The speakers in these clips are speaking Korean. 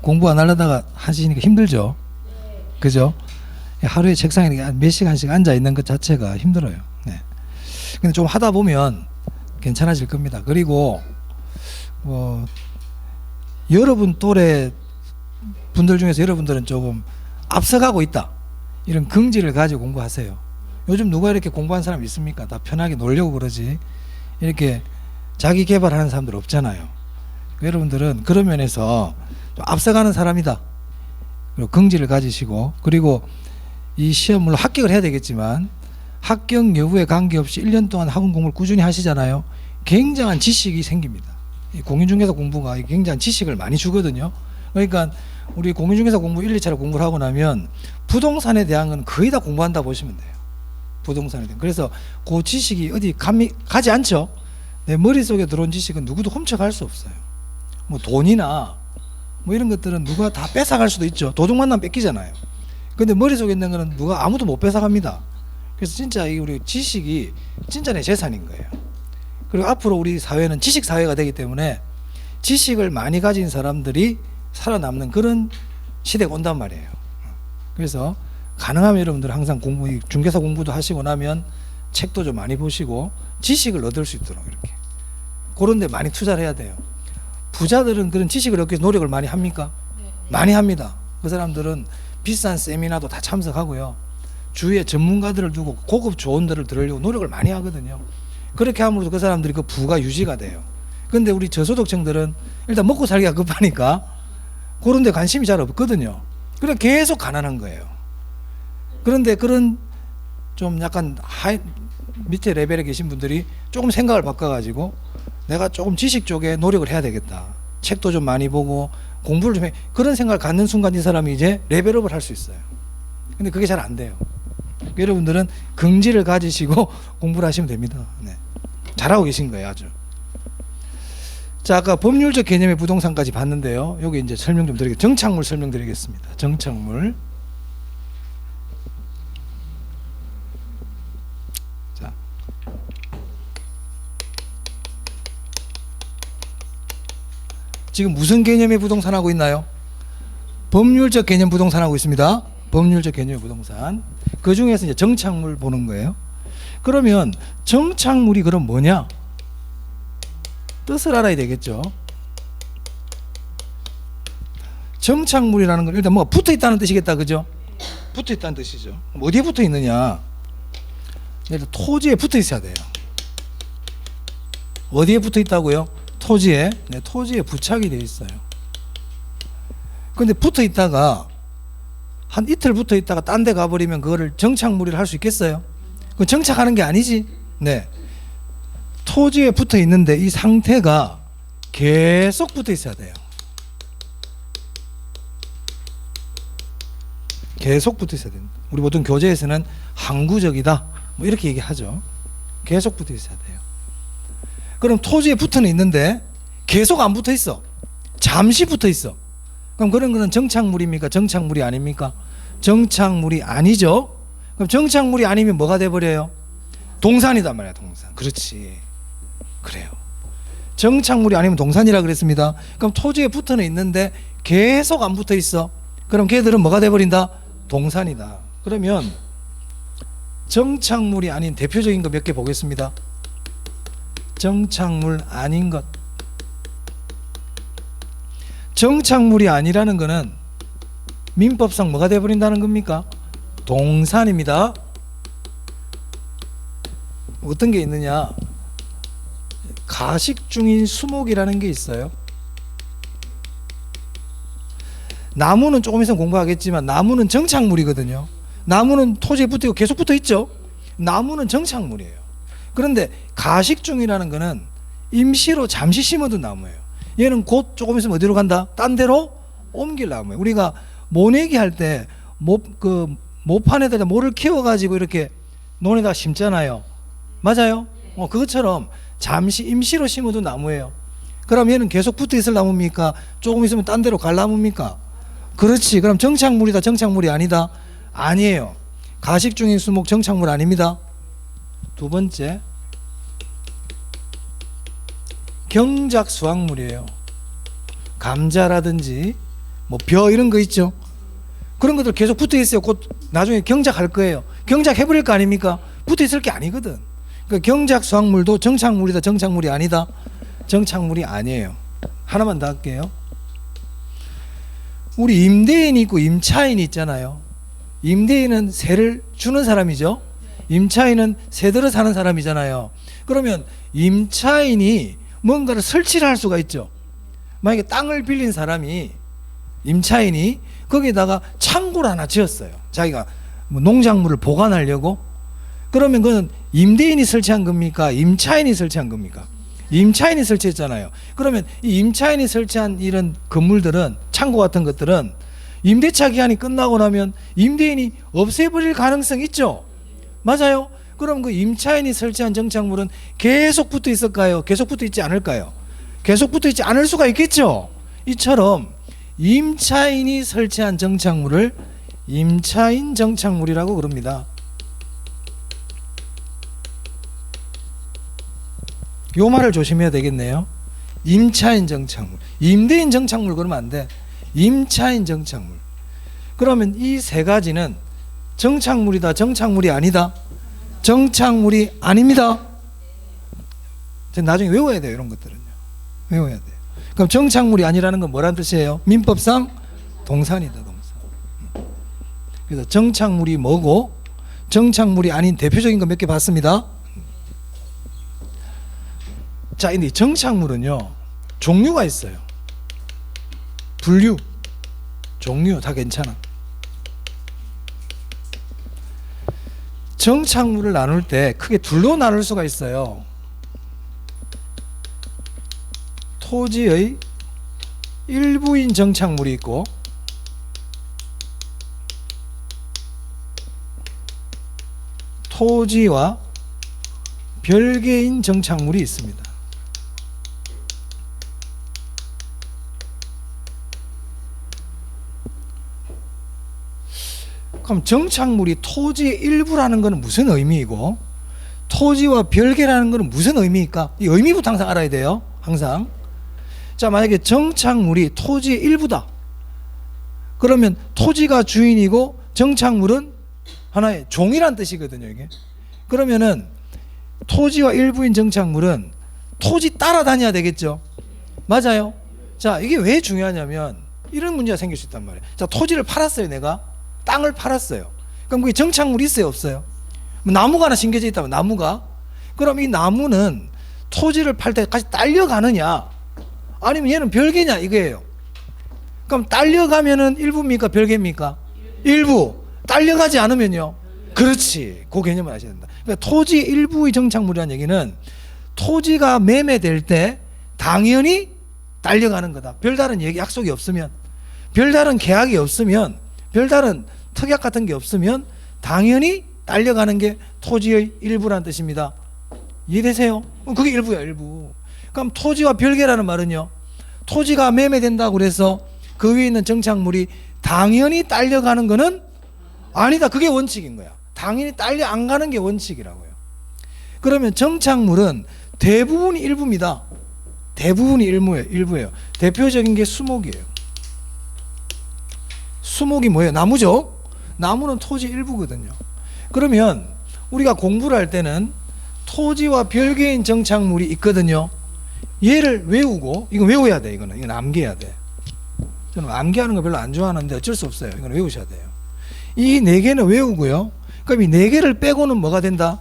공부 안 하려다가 하시니까 힘들죠. 그죠? 하루에 책상에 몇 시간씩 앉아 있는 것 자체가 힘들어요. 네. 근데 좀 하다 보면 괜찮아질 겁니다. 그리고 여러분 또래 분들 중에서 여러분들은 조금 앞서가고 있다, 이런 긍지를 가지고 공부하세요. 요즘 누가 이렇게 공부한 사람 있습니까? 다 편하게 놀려고 그러지 이렇게 자기 개발하는 사람들 없잖아요. 여러분들은 그런 면에서 좀 앞서가는 사람이다, 그리고 긍지를 가지시고, 그리고 이 시험 물론 합격을 해야 되겠지만 합격 여부에 관계없이 1년 동안 학원 공부를 꾸준히 하시잖아요. 굉장한 지식이 생깁니다. 이 공인중개사 공부가 굉장한 지식을 많이 주거든요. 그러니까 우리 공인중개사 공부 1, 2차를 공부를 하고 나면 부동산에 대한 건 거의 다 공부한다 보시면 돼요. 부동산에 대한. 그래서 그 지식이 어디 가지 않죠. 내 머릿속에 들어온 지식은 누구도 훔쳐갈 수 없어요. 뭐 돈이나 뭐 이런 것들은 누가 다 뺏어갈 수도 있죠. 도둑 만나면 뺏기잖아요. 근데 머릿속에 있는 거는 누가 아무도 못 뺏어갑니다. 그래서 진짜 이 우리 지식이 진짜 내 재산인 거예요. 그리고 앞으로 우리 사회는 지식 사회가 되기 때문에 지식을 많이 가진 사람들이 살아남는 그런 시대가 온단 말이에요. 그래서 가능하면 여러분들 항상 중개사 공부도 하시고 나면 책도 좀 많이 보시고 지식을 얻을 수 있도록 이렇게 그런 데 많이 투자를 해야 돼요. 부자들은 그런 지식을 얻기 위해서 노력을 많이 합니까? 네. 많이 합니다. 그 사람들은 비싼 세미나도 다 참석하고요. 주위에 전문가들을 두고 고급 조언들을 들으려고 노력을 많이 하거든요. 그렇게 함으로써 그 사람들이 그 부가 유지가 돼요. 근데 우리 저소득층들은 일단 먹고 살기가 급하니까 그런 데 관심이 잘 없거든요. 그래 계속 가난한 거예요. 그런데 그런 좀 약간 밑에 레벨에 계신 분들이 조금 생각을 바꿔가지고 내가 조금 지식 쪽에 노력을 해야 되겠다, 책도 좀 많이 보고 공부를 좀 해, 그런 생각을 갖는 순간 이 사람이 이제 레벨업을 할 수 있어요. 근데 그게 잘 안 돼요. 여러분들은 긍지를 가지시고 공부를 하시면 됩니다. 네. 잘하고 계신 거예요, 아주. 자, 아까 법률적 개념의 부동산까지 봤는데요. 여기 이제 설명 좀 드리겠습니다. 정착물 설명드리겠습니다. 정착물. 자, 지금 무슨 개념의 부동산 하고 있나요? 법률적 개념 부동산 하고 있습니다. 법률적 개념의 부동산. 그 중에서 이제 정착물 보는 거예요. 그러면 정착물이 그럼 뭐냐? 뜻을 알아야 되겠죠. 정착물이라는 건 일단 뭐가 붙어 있다는 뜻이겠다, 그죠? 붙어 있다는 뜻이죠. 어디에 붙어 있느냐? 일단 토지에 붙어 있어야 돼요. 어디에 붙어 있다고요? 토지에. 네, 토지에 부착이 되어 있어요. 근데 붙어 있다가 한 이틀 붙어 있다가 딴 데 가버리면 그거를 정착물이라 할 수 있겠어요? 그건 정착하는 게 아니지. 네. 토지에 붙어 있는데 이 상태가 계속 붙어 있어야 돼요. 계속 붙어 있어야 됩니다. 우리 보통 교재에서는 항구적이다 뭐 이렇게 얘기하죠. 계속 붙어 있어야 돼요. 그럼 토지에 붙어는 있는데 계속 안 붙어 있어. 잠시 붙어 있어. 그럼 그런 거는 정착물입니까? 정착물이 아닙니까? 정착물이 아니죠. 그럼 정착물이 아니면 뭐가 돼버려요? 동산이단 말이야, 동산. 그렇지. 그래요. 정착물이 아니면 동산이라 그랬습니다. 그럼 토지에 붙어는 있는데 계속 안 붙어 있어. 그럼 걔들은 뭐가 돼버린다? 동산이다. 그러면 정착물이 아닌 대표적인 거 몇 개 보겠습니다. 정착물 아닌 것. 정착물이 아니라는 것은 민법상 뭐가 돼버린다는 겁니까? 동산입니다. 어떤 게 있느냐? 가식중인 수목이라는 게 있어요. 나무는 조금 있으면 공부하겠지만 나무는 정착물이거든요. 나무는 토지에 붙어 있고 계속 붙어 있죠. 나무는 정착물이에요. 그런데 가식중이라는 거는 임시로 잠시 심어둔 나무예요. 얘는 곧 조금 있으면 어디로 간다? 딴 데로 옮길 나무예요. 우리가 모내기 할 때 모판에다가 모를 키워가지고 이렇게 논에다 심잖아요. 맞아요? 그것처럼 잠시 임시로 심어둔 나무예요. 그럼 얘는 계속 붙어 있을 나무입니까? 조금 있으면 딴 데로 갈 나무입니까? 그렇지. 그럼 정착물이다, 정착물이 아니다? 아니에요. 가식중인 수목 정착물 아닙니다. 두 번째, 경작 수확물이에요. 감자라든지 뭐 벼 이런 거 있죠. 그런 것들 계속 붙어 있어요. 곧 나중에 경작할 거예요. 경작해버릴 거 아닙니까? 붙어 있을 게 아니거든. 그러니까 경작 수확물도 정착물이다, 정착물이 아니다? 정착물이 아니에요. 하나만 더 할게요. 우리 임대인이 있고 임차인이 있잖아요. 임대인은 세를 주는 사람이죠. 임차인은 세 들어 사는 사람이잖아요. 그러면 임차인이 뭔가를 설치를 할 수가 있죠. 만약에 땅을 빌린 사람이, 임차인이 거기에다가 창고를 하나 지었어요. 자기가 뭐 농작물을 보관하려고. 그러면 그건 임대인이 설치한 겁니까? 임차인이 설치한 겁니까? 임차인이 설치했잖아요. 그러면 이 임차인이 설치한 이런 건물들은, 창고 같은 것들은 임대차 기한이 끝나고 나면 임대인이 없애버릴 가능성이 있죠. 맞아요. 그럼 그 임차인이 설치한 정착물은 계속 붙어 있을까요? 계속 붙어 있지 않을까요? 계속 붙어 있지 않을 수가 있겠죠. 이처럼 임차인이 설치한 정착물을 임차인 정착물이라고 그럽니다. 요 말을 조심해야 되겠네요. 임차인 정착물. 임대인 정착물 그러면 안 돼. 임차인 정착물. 그러면 이 세 가지는 정착물이다, 정착물이 아니다? 정착물이 아닙니다. 나중에 외워야 돼요. 이런 것들은요. 외워야 돼요. 그럼 정착물이 아니라는 건 뭐란 뜻이에요? 민법상 동산이다, 동산. 그래서 정착물이 뭐고 정착물이 아닌 대표적인 거 몇 개 봤습니다. 자, 근데 정착물은요 종류가 있어요. 분류, 종류 다 괜찮아. 정착물을 나눌 때 크게 둘로 나눌 수가 있어요. 토지의 일부인 정착물이 있고 토지와 별개인 정착물이 있습니다. 그럼 정착물이 토지의 일부라는 것은 무슨 의미이고 토지와 별개라는 것은 무슨 의미일까? 이 의미부터 항상 알아야 돼요. 항상. 자, 만약에 정착물이 토지의 일부다. 그러면 토지가 주인이고 정착물은 하나의 종이란 뜻이거든요. 이게. 그러면은 토지와 일부인 정착물은 토지 따라다녀야 되겠죠. 맞아요. 자, 이게 왜 중요하냐면 이런 문제가 생길 수 있단 말이에요. 자, 토지를 팔았어요. 내가 땅을 팔았어요. 그럼 그게 정착물이 있어요, 없어요? 뭐 나무가 하나 심겨져 있다면 나무가. 그럼 이 나무는 토지를 팔 때까지 딸려가느냐 아니면 얘는 별개냐 이거예요. 그럼 딸려가면은 일부입니까, 별개입니까? 일부. 딸려가지 않으면요? 그렇지. 그 개념을 아셔야 된다. 그러니까 토지 일부의 정착물이라는 얘기는 토지가 매매될 때 당연히 딸려가는 거다. 별다른 얘기, 약속이 없으면, 별다른 계약이 없으면, 별다른 특약 같은 게 없으면 당연히 딸려가는 게 토지의 일부라는 뜻입니다. 이해되세요? 그게 일부야, 일부. 그럼 토지와 별개라는 말은요, 토지가 매매된다고 그래서 그 위에 있는 정착물이 당연히 딸려가는 거는 아니다. 그게 원칙인 거야. 당연히 딸려 안 가는 게 원칙이라고요. 그러면 정착물은 대부분이 일부입니다. 대부분이 일부예요. 대표적인 게 수목이에요. 수목이 뭐예요? 나무죠? 나무는 토지 일부거든요. 그러면 우리가 공부를 할 때는 토지와 별개인 정착물이 있거든요. 얘를 외우고, 이거 외워야 돼. 이건 암기해야 돼. 저는 암기하는 거 별로 안 좋아하는데 어쩔 수 없어요. 이건 외우셔야 돼요. 이 네 개는 외우고요. 그럼 이 네 개를 빼고는 뭐가 된다?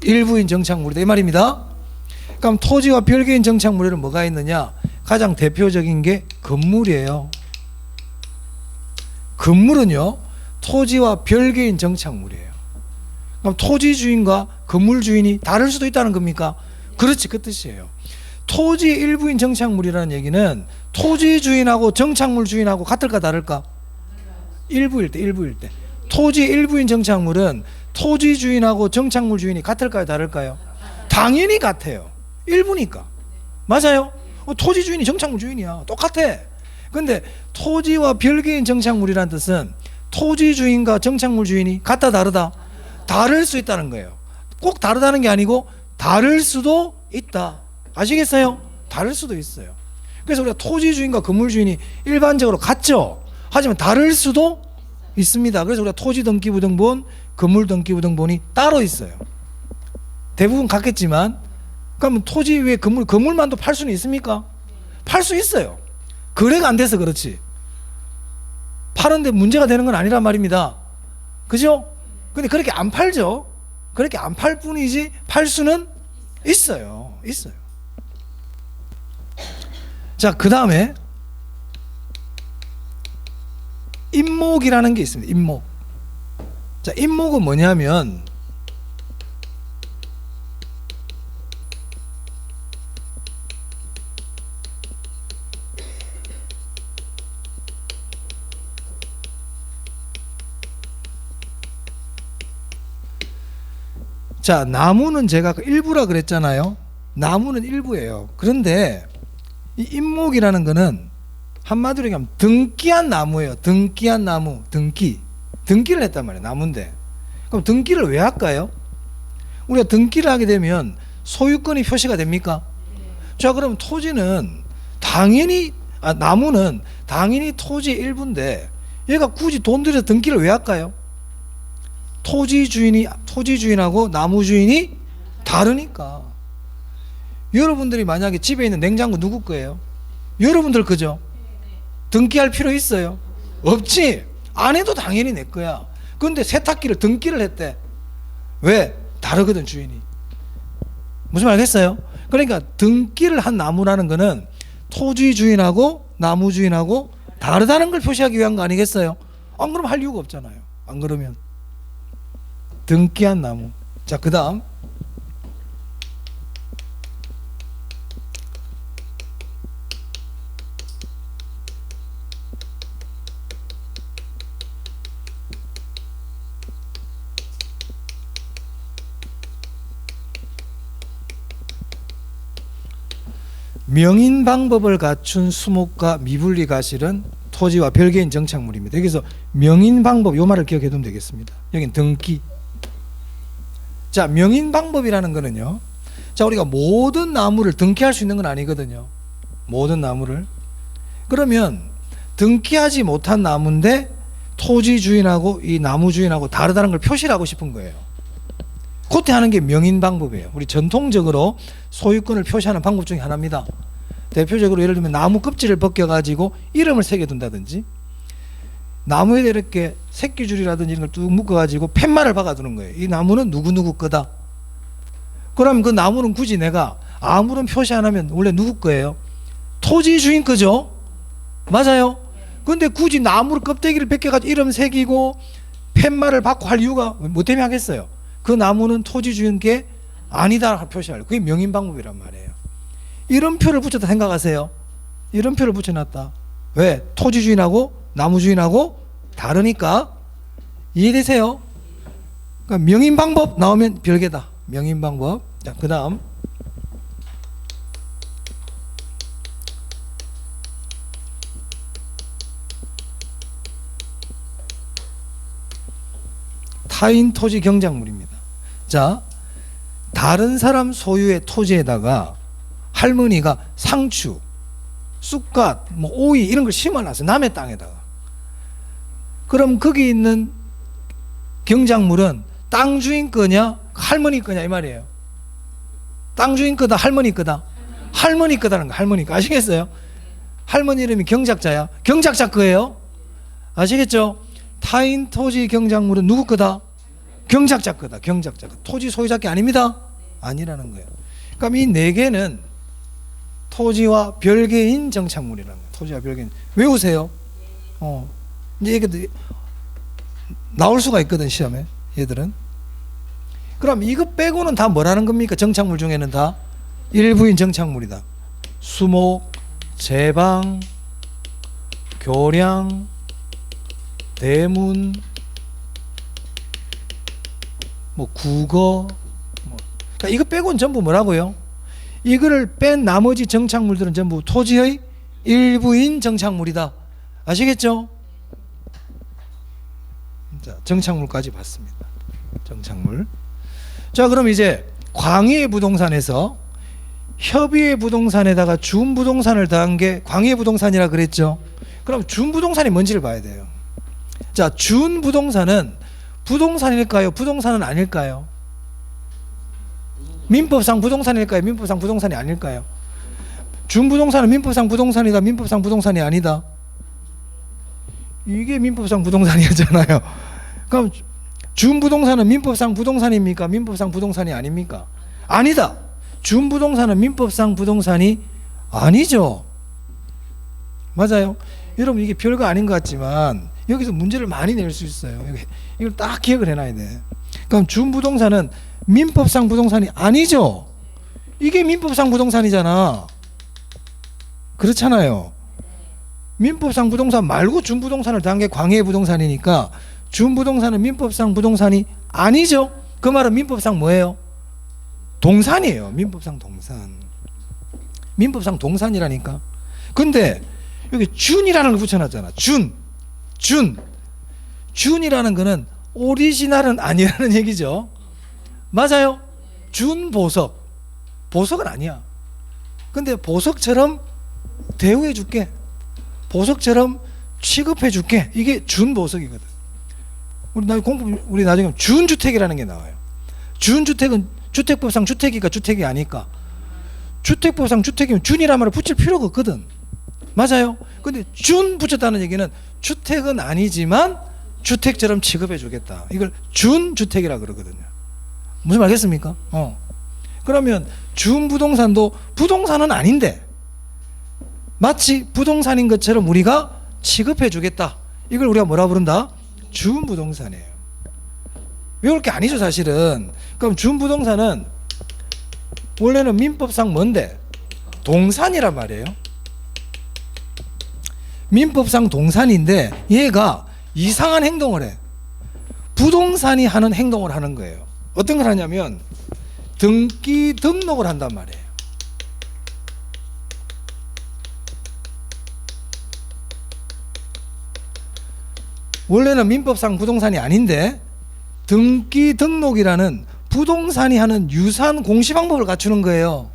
일부인 정착물이다. 이 말입니다. 그럼 토지와 별개인 정착물에는 뭐가 있느냐? 가장 대표적인 게 건물이에요. 건물은요, 토지와 별개인 정착물이에요. 그럼 토지 주인과 건물 주인이 다를 수도 있다는 겁니까? 그렇지, 그 뜻이에요. 토지 일부인 정착물이라는 얘기는 토지 주인하고 정착물 주인하고 같을까 다를까? 일부일 때. 토지 일부인 정착물은 토지 주인하고 정착물 주인이 같을까요, 다를까요? 당연히 같아요. 일부니까. 맞아요. 토지 주인이 정착물 주인이야. 똑같아. 근데 토지와 별개인 정착물이라는 뜻은 토지 주인과 정착물 주인이 같다 다르다? 다를 수 있다는 거예요. 꼭 다르다는 게 아니고 다를 수도 있다. 아시겠어요? 다를 수도 있어요. 그래서 우리가 토지 주인과 건물 주인이 일반적으로 같죠. 하지만 다를 수도 있습니다. 그래서 우리가 토지 등기부등본, 건물 등기부등본이 따로 있어요. 대부분 같겠지만, 그러면 토지 외에 건물만도 팔 수는 있습니까? 팔 수 있어요. 거래가 안 돼서 그렇지. 파는데 문제가 되는 건 아니란 말입니다. 그죠? 근데 그렇게 안 팔죠. 그렇게 안 팔 뿐이지 팔 수는 있어요. 있어요. 자, 그 다음에 임목이라는 게 있습니다. 임목. 자, 임목은 뭐냐면 자, 나무는 제가 일부라 그랬잖아요. 나무는 일부예요. 그런데 이 임목이라는 거는 한마디로 얘기하면 등기한 나무예요. 등기한 나무, 등기를 했단 말이에요. 나무인데. 그럼 등기를 왜 할까요? 우리가 등기를 하게 되면 소유권이 표시가 됩니까? 자, 그럼 토지는 당연히 나무는 당연히 토지의 일부인데 얘가 굳이 돈 들여서 등기를 왜 할까요? 토지 주인하고 나무 주인이 다르니까. 여러분들이 만약에 집에 있는 냉장고 누구 거예요? 여러분들 거죠? 등기할 필요 있어요? 없지. 안 해도 당연히 내 거야. 그런데 세탁기를 등기를 했대. 왜? 다르거든, 주인이. 무슨 말 알겠어요? 그러니까 등기를 한 나무라는 거는 토지 주인하고 나무 주인하고 다르다는 걸 표시하기 위한 거 아니겠어요? 안 그러면 할 이유가 없잖아요. 안 그러면. 등기한 나무. 자, 그 다음 명인 방법을 갖춘 수목과 미분리 가실은 토지와 별개인 정착물입니다. 여기서 명인 방법, 요 말을 기억해 두면 되겠습니다. 여긴 등기. 자, 명인 방법이라는 거는요, 자, 우리가 모든 나무를 등기할 수 있는 건 아니거든요. 모든 나무를. 그러면 등기하지 못한 나무인데 토지 주인하고 이 나무 주인하고 다르다는 걸 표시를 하고 싶은 거예요. 그때 하는 게 명인 방법이에요. 우리 전통적으로 소유권을 표시하는 방법 중에 하나입니다. 대표적으로 예를 들면 나무 껍질을 벗겨가지고 이름을 새겨둔다든지, 나무에 이렇게 새끼줄이라든지 이런 걸 뚝 묶어가지고 팻말을 박아두는 거예요. 이 나무는 누구누구 거다. 그럼 그 나무는 굳이 내가 아무런 표시 안 하면 원래 누구 거예요? 토지 주인 거죠? 맞아요? 근데 굳이 나무를 껍데기를 벗겨가지고 이름 새기고 팻말을 박고 할 이유가 뭐 때문에 하겠어요? 그 나무는 토지 주인 게 아니다 표시하려고. 그게 명인 방법이란 말이에요. 이름표를 붙였다 생각하세요. 이름표를 붙여놨다. 왜? 토지 주인하고 나무 주인하고 다르니까. 이해되세요? 그러니까 명인 방법 나오면 별개다. 명인 방법. 자, 그 다음 타인 토지 경작물입니다. 자, 다른 사람 소유의 토지에다가 할머니가 상추, 쑥갓, 뭐 오이 이런 걸 심어놨어요. 남의 땅에다가. 그럼 거기 있는 경작물은 땅 주인 거냐 할머니 거냐 이 말이에요. 땅 주인 거다 할머니 거다? 할머니 거다는 거. 할머니 거. 아시겠어요? 할머니 이름이 경작자야. 경작자 거예요. 아시겠죠? 타인 토지 경작물은 누구 거다? 경작자 거다. 경작자 거. 토지 소유자 게 아닙니다. 아니라는 거예요. 그럼 이 네 개는 토지와 별개인 정착물이라는 거예요. 토지와 별개인. 외우세요. 이제 이게 나올 수가 있거든, 시험에. 얘들은. 그럼 이거 빼고는 다 뭐라는 겁니까? 정착물 중에는 다 일부인 정착물이다. 수목, 제방, 교량, 대문, 뭐 국어, 그러니까 이거 빼고는 전부 뭐라고요? 이거를 뺀 나머지 정착물들은 전부 토지의 일부인 정착물이다. 아시겠죠? 자, 정착물까지 봤습니다. 정착물. 자, 그럼 이제 광해 부동산에서 협의의 부동산에다가 준부동산을 더한 게 광해부동산이라 그랬죠. 그럼 준부동산이 뭔지를 봐야 돼요. 자, 준부동산은 부동산일까요? 부동산은 아닐까요? 민법상 부동산일까요? 민법상 부동산이 아닐까요? 준부동산은 민법상 부동산이다, 민법상 부동산이 아니다. 이게 민법상 부동산이었잖아요. 그럼 준부동산은 민법상 부동산입니까? 민법상 부동산이 아닙니까? 아니다. 준부동산은 민법상 부동산이 아니죠. 맞아요. 여러분, 이게 별거 아닌 것 같지만 여기서 문제를 많이 낼 수 있어요. 이걸 딱 기억을 해놔야 돼. 그럼 준부동산은 민법상 부동산이 아니죠. 이게 민법상 부동산이잖아. 그렇잖아요. 민법상 부동산 말고 준부동산을 더한 게 광해부동산이니까 준부동산은 민법상 부동산이 아니죠. 그 말은 민법상 뭐예요? 동산이에요. 민법상 동산. 민법상 동산이라니까. 근데 여기 준이라는 걸 붙여놨잖아. 준이라는 거는 오리지널은 아니라는 얘기죠. 맞아요. 준보석. 보석은 아니야. 근데 보석처럼 대우해 줄게. 보석처럼 취급해 줄게. 이게 준보석이거든. 우리 나중에 준주택이라는 게 나와요. 준주택은 주택법상 주택이니까 주택이 아니까. 주택법상 주택이면 준이라는 말을 붙일 필요가 없거든. 맞아요. 근데 준 붙였다는 얘기는 주택은 아니지만 주택처럼 취급해 주겠다. 이걸 준주택이라 그러거든요. 무슨 말 알겠습니까? 그러면 준부동산도 부동산은 아닌데 마치 부동산인 것처럼 우리가 취급해 주겠다. 이걸 우리가 뭐라 부른다? 준부동산이에요. 외울 게 아니죠, 사실은. 그럼 준부동산은 원래는 민법상 뭔데? 동산이란 말이에요. 민법상 동산인데 얘가 이상한 행동을 해. 부동산이 하는 행동을 하는 거예요. 어떤 걸 하냐면 등기 등록을 한단 말이에요. 원래는 민법상 부동산이 아닌데 등기 등록이라는 부동산이 하는 유사한 공시방법을 갖추는 거예요.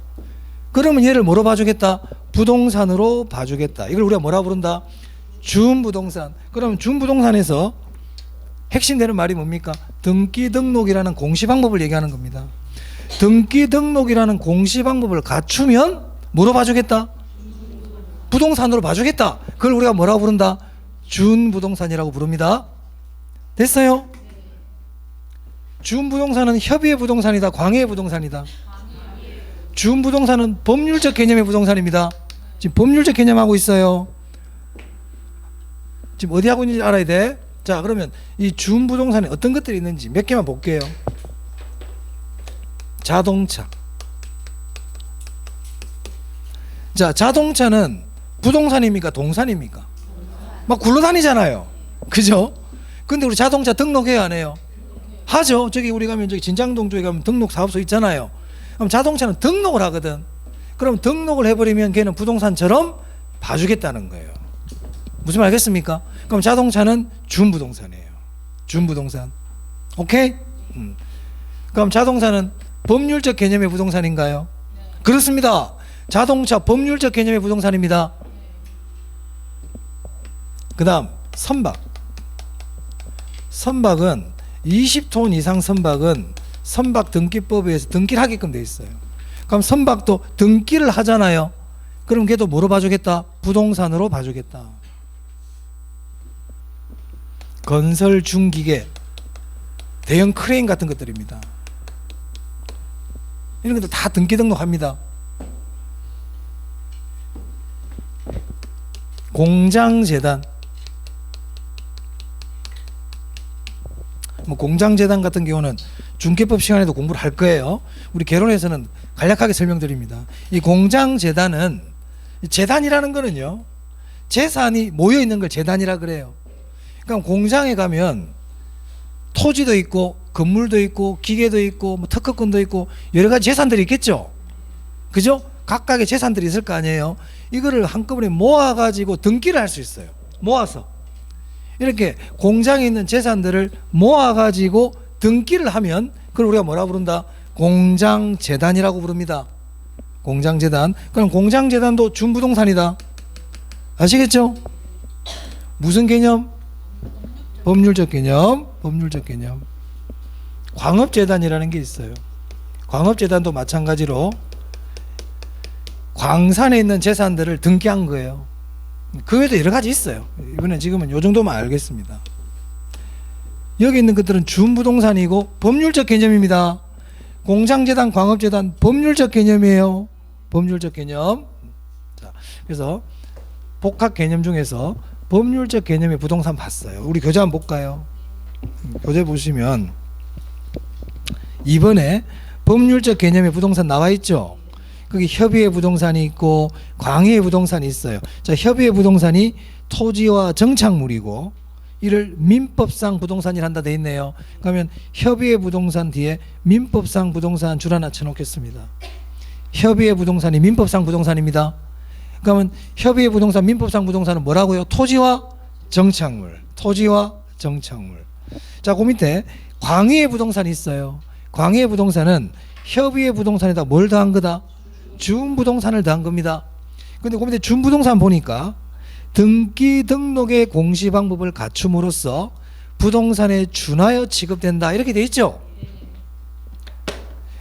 그러면 얘를 뭐로 봐주겠다? 부동산으로 봐주겠다. 이걸 우리가 뭐라 부른다? 준부동산. 그러면 준부동산에서 핵심되는 말이 뭡니까? 등기 등록이라는 공시방법을 얘기하는 겁니다. 등기 등록이라는 공시방법을 갖추면 뭐로 봐주겠다? 부동산으로 봐주겠다. 그걸 우리가 뭐라고 부른다? 준부동산이라고 부릅니다. 됐어요? 준부동산은 협의의 부동산이다, 광해의 부동산이다. 준부동산은 법률적 개념의 부동산입니다. 지금 법률적 개념하고 있어요. 지금 어디 하고 있는지 알아야 돼. 자, 그러면 이 준부동산에 어떤 것들이 있는지 몇 개만 볼게요. 자동차. 자, 자동차는 부동산입니까? 동산입니까? 막 굴러다니잖아요. 그죠? 근데 우리 자동차 등록해야 안 해요? 하죠. 저기 우리 가면 저기 진장동 쪽에 가면 등록 사업소 있잖아요. 그럼 자동차는 등록을 하거든. 그럼 등록을 해버리면 걔는 부동산처럼 봐주겠다는 거예요. 무슨 말 알겠습니까? 그럼 자동차는 준부동산이에요. 준부동산. 오케이? 그럼 자동차는 법률적 개념의 부동산인가요? 그렇습니다. 자동차 법률적 개념의 부동산입니다. 그 다음 선박. 선박은 20톤 이상 선박은 선박 등기법에 의해서 등기를 하게끔 돼 있어요. 그럼 선박도 등기를 하잖아요. 그럼 걔도 뭐로 봐주겠다? 부동산으로 봐주겠다. 건설 중기계, 대형 크레인 같은 것들입니다. 이런 것들 다 등기 등록합니다. 공장재단. 뭐 공장재단 같은 경우는 중개법 시간에도 공부를 할 거예요. 우리 개론에서는 간략하게 설명드립니다. 이 공장재단은, 재단이라는 거는요, 재산이 모여 있는 걸 재단이라 그래요. 그러니까 공장에 가면 토지도 있고 건물도 있고 기계도 있고 뭐 특허권도 있고 여러 가지 재산들이 있겠죠. 그죠? 각각의 재산들이 있을 거 아니에요. 이거를 한꺼번에 모아가지고 등기를 할 수 있어요. 모아서 이렇게 공장에 있는 재산들을 모아가지고 등기를 하면 그걸 우리가 뭐라 부른다? 공장재단이라고 부릅니다. 공장재단. 그럼 공장재단도 준부동산이다. 아시겠죠? 무슨 개념? 법률적 개념. 법률적 개념. 광업재단이라는 게 있어요. 광업재단도 마찬가지로 광산에 있는 재산들을 등기한 거예요. 그 외에도 여러 가지 있어요. 이번에 지금은 요 정도만 알겠습니다. 여기 있는 것들은 준부동산이고 법률적 개념입니다. 공장재단, 광업재단 법률적 개념이에요. 법률적 개념. 자, 그래서 복합 개념 중에서 법률적 개념의 부동산 봤어요. 우리 교재 한번 볼까요? 교재 보시면 이번에 법률적 개념의 부동산 나와 있죠. 거기 협의의 부동산이 있고 광의의 부동산이 있어요. 자, 협의의 부동산이 토지와 정착물이고 이를 민법상 부동산이란다 돼 있네요. 그러면 협의의 부동산 뒤에 민법상 부동산 줄 하나 쳐놓겠습니다. 협의의 부동산이 민법상 부동산입니다. 그러면 협의의 부동산, 민법상 부동산은 뭐라고요? 토지와 정착물. 토지와 정착물. 자, 그 밑에 광의의 부동산이 있어요. 광의의 부동산은 협의의 부동산에다 뭘 더한 거다? 준부동산을 더한 겁니다. 근데 그 밑에 준부동산 보니까 등기 등록의 공시 방법을 갖춤으로써 부동산에 준하여 취급된다 이렇게 돼 있죠.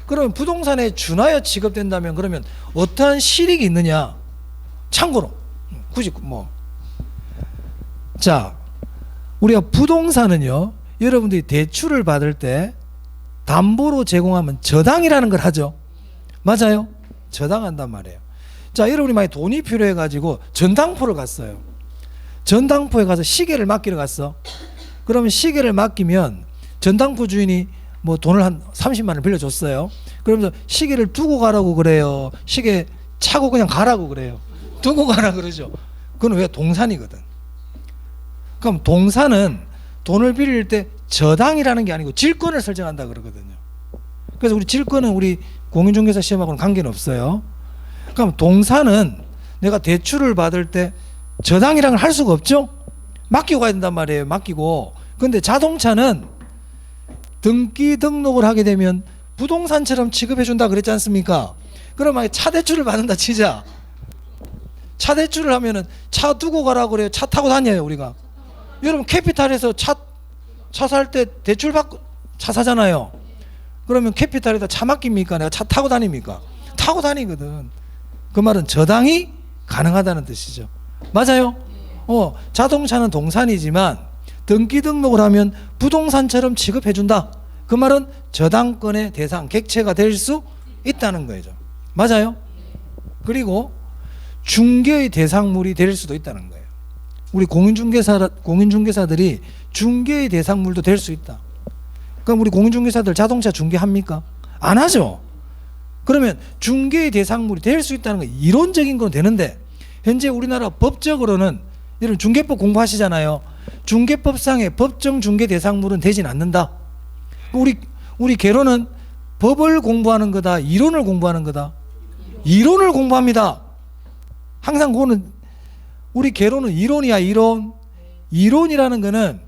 그러면 부동산에 준하여 취급된다면 그러면 어떠한 실익이 있느냐? 참고로 굳이 자, 우리가 부동산은요, 여러분들이 대출을 받을 때 담보로 제공하면 저당이라는 걸 하죠. 맞아요? 저당한단 말이에요. 자, 여러분이 만약 돈이 필요해 가지고 전당포를 갔어요. 전당포에 가서 시계를 맡기러 갔어. 그러면 시계를 맡기면 전당포 주인이 뭐 돈을 한 30만 원 빌려줬어요. 그러면서 시계를 두고 가라고 그래요? 시계 차고 그냥 가라고 그래요? 두고 가라 그러죠. 그건 왜? 동산이거든. 그럼 동산은 돈을 빌릴 때 저당이라는 게 아니고 질권을 설정한다 그러거든요. 그래서 우리 질권은 우리 공인중개사 시험하고는 관계는 없어요. 그럼 동산은 내가 대출을 받을 때 저당이라는 걸 할 수가 없죠. 맡기고 가야 된단 말이에요. 맡기고. 근데 자동차는 등기 등록을 하게 되면 부동산처럼 취급해 준다 그랬지 않습니까? 그럼 만약에 차 대출을 받는다 치자. 차 대출을 하면은 차 두고 가라고 그래요? 차 타고 다녀요 우리가? 여러분 캐피탈에서 차 살 때 대출 받고 차 사잖아요. 그러면 캐피탈에다 차 맡깁니까? 내가 차 타고 다닙니까? 타고 다니거든. 그 말은 저당이 가능하다는 뜻이죠. 맞아요? 자동차는 동산이지만 등기 등록을 하면 부동산처럼 취급해준다. 그 말은 저당권의 대상, 객체가 될 수 있다는 거죠. 맞아요? 그리고 중개의 대상물이 될 수도 있다는 거예요. 우리 공인중개사들이 중개의 대상물도 될 수 있다. 그럼 우리 공인중개사들 자동차 중개합니까? 안 하죠. 그러면 중개의 대상물이 될 수 있다는 거 이론적인 건 되는데 현재 우리나라 법적으로는 여러분 중개법 공부하시잖아요. 중개법상의 법정 중개 대상물은 되진 않는다. 우리 개론은 법을 공부하는 거다, 이론을 공부하는 거다? 이론을 공부합니다. 항상 그거는 우리 개론은 이론이야. 이론이라는 거는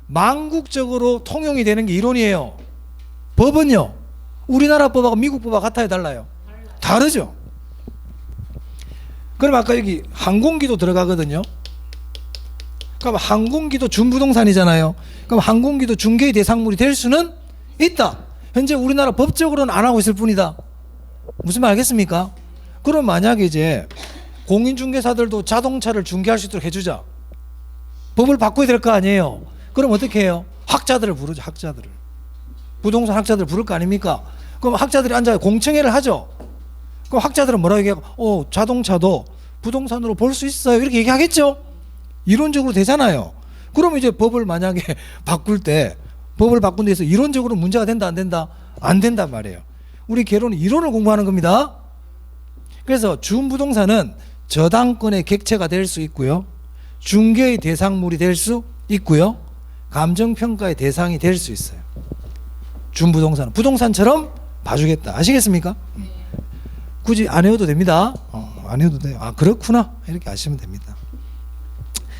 망국적으로 통용이 되는 게 이론이에요. 법은요, 우리나라 법하고 미국 법하고 같아요, 달라요? 다르죠. 그럼 아까 여기 항공기도 들어가거든요. 그럼 항공기도 준부동산이잖아요. 그럼 항공기도 중개의 대상물이 될 수는 있다. 현재 우리나라 법적으로는 안 하고 있을 뿐이다. 무슨 말 알겠습니까? 그럼 만약에 이제 공인중개사들도 자동차를 중개할 수 있도록 해주자. 법을 바꿔야 될 거 아니에요. 그럼 어떻게 해요? 학자들을 부르죠. 학자들을. 부동산 학자들을 부를 거 아닙니까? 그럼 학자들이 앉아서 공청회를 하죠. 그럼 학자들은 뭐라고 얘기하고 자동차도 부동산으로 볼 수 있어요. 이렇게 얘기하겠죠. 이론적으로 되잖아요. 그럼 이제 법을 만약에 바꿀 때 법을 바꾼 데서 이론적으로 문제가 된다 안 된다? 안 된단 말이에요. 우리 개론은 이론을 공부하는 겁니다. 그래서 준부동산은 저당권의 객체가 될 수 있고요, 중개의 대상물이 될 수 있고요, 감정평가의 대상이 될 수 있어요. 준부동산은 부동산처럼 봐주겠다. 아시겠습니까? 굳이 안 외워도 됩니다. 안 외워도 돼요. 아, 그렇구나 이렇게 아시면 됩니다.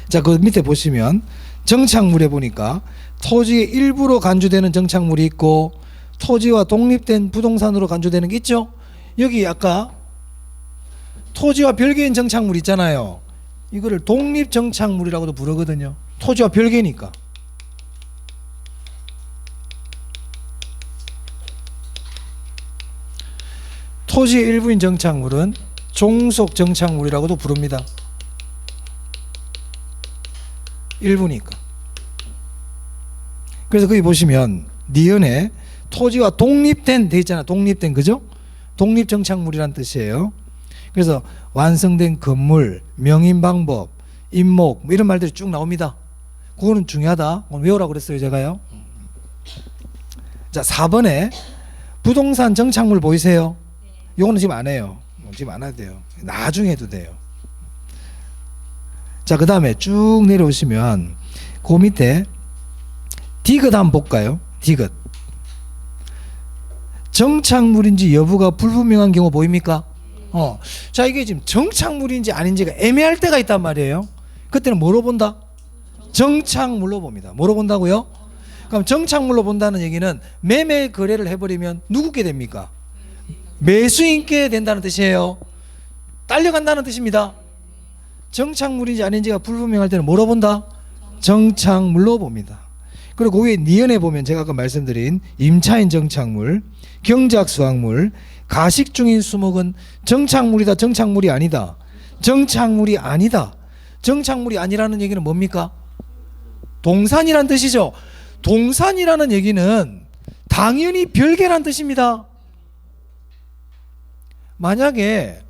자, 그 밑에 보시면 정착물에 보니까 토지의 일부로 간주되는 정착물이 있고 토지와 독립된 부동산으로 간주되는 게 있죠. 여기 아까 토지와 별개인 정착물 있잖아요. 이거를 독립정착물이라고도 부르거든요. 토지와 별개니까. 토지의 일부인 정착물은 종속정착물이라고도 부릅니다. 일부니까. 그래서 거기 보시면 니은에 토지와 독립된 돼 있잖아. 독립된, 그죠? 독립정착물이란 뜻이에요. 그래서 완성된 건물, 명인 방법, 임목 뭐 이런 말들이 쭉 나옵니다. 그거는 중요하다. 오늘 외우라고 그랬어요, 제가요. 자, 4번에 부동산 정착물 보이세요? 요거는 지금 안 해요. 지금 안 해도 돼요. 나중에 해도 돼요. 자, 그 다음에 쭉 내려오시면 그 밑에 디귿 한번 볼까요? 디귿. 정착물인지 여부가 불분명한 경우 보입니까? 자, 이게 지금 정착물인지 아닌지가 애매할 때가 있단 말이에요. 그때는 뭐로 본다? 정착물로 봅니다. 뭐로 본다고요? 그럼 정착물로 본다는 얘기는 매매 거래를 해버리면 누구께 됩니까? 매수인께 된다는 뜻이에요. 딸려간다는 뜻입니다. 정착물인지 아닌지가 불분명할 때는 뭐로 본다? 정착물로 봅니다. 그리고 그 위에 니은에 보면 제가 아까 말씀드린 임차인 정착물, 경작 수확물, 가식 중인 수목은 정착물이다, 정착물이 아니다. 정착물이 아니다. 정착물이 아니라는 얘기는 뭡니까? 동산이란 뜻이죠. 동산이라는 얘기는 당연히 별개란 뜻입니다. 만약에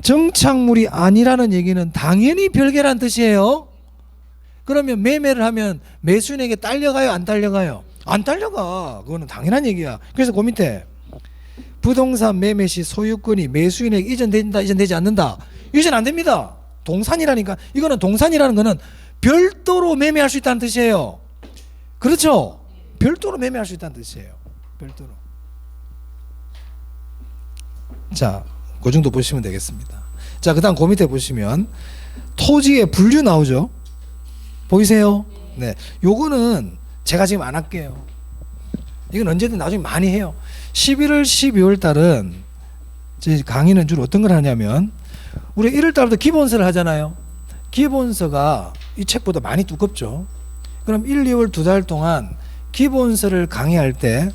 정착물이 아니라는 얘기는 당연히 별개란 뜻이에요. 그러면 매매를 하면 매수인에게 딸려가요, 안 딸려가요? 안 딸려가. 그거는 당연한 얘기야. 그래서 그 밑에 부동산 매매 시 소유권이 매수인에게 이전된다, 이전되지 않는다. 이전 안 됩니다. 동산이라니까. 이거는 동산이라는 거는 별도로 매매할 수 있다는 뜻이에요. 그렇죠? 별도로 매매할 수 있다는 뜻이에요. 별도로. 자, 그 정도 보시면 되겠습니다. 자, 그 다음 그 밑에 보시면 토지의 분류 나오죠? 보이세요? 네. 요거는 제가 지금 안 할게요. 이건 언제든 나중에 많이 해요. 11월, 12월 달은 제 강의는 주로 어떤 걸 하냐면 우리 1월 달부터 기본서를 하잖아요. 기본서가 이 책보다 많이 두껍죠. 그럼 1, 2월 2달 동안 기본서를 강의할 때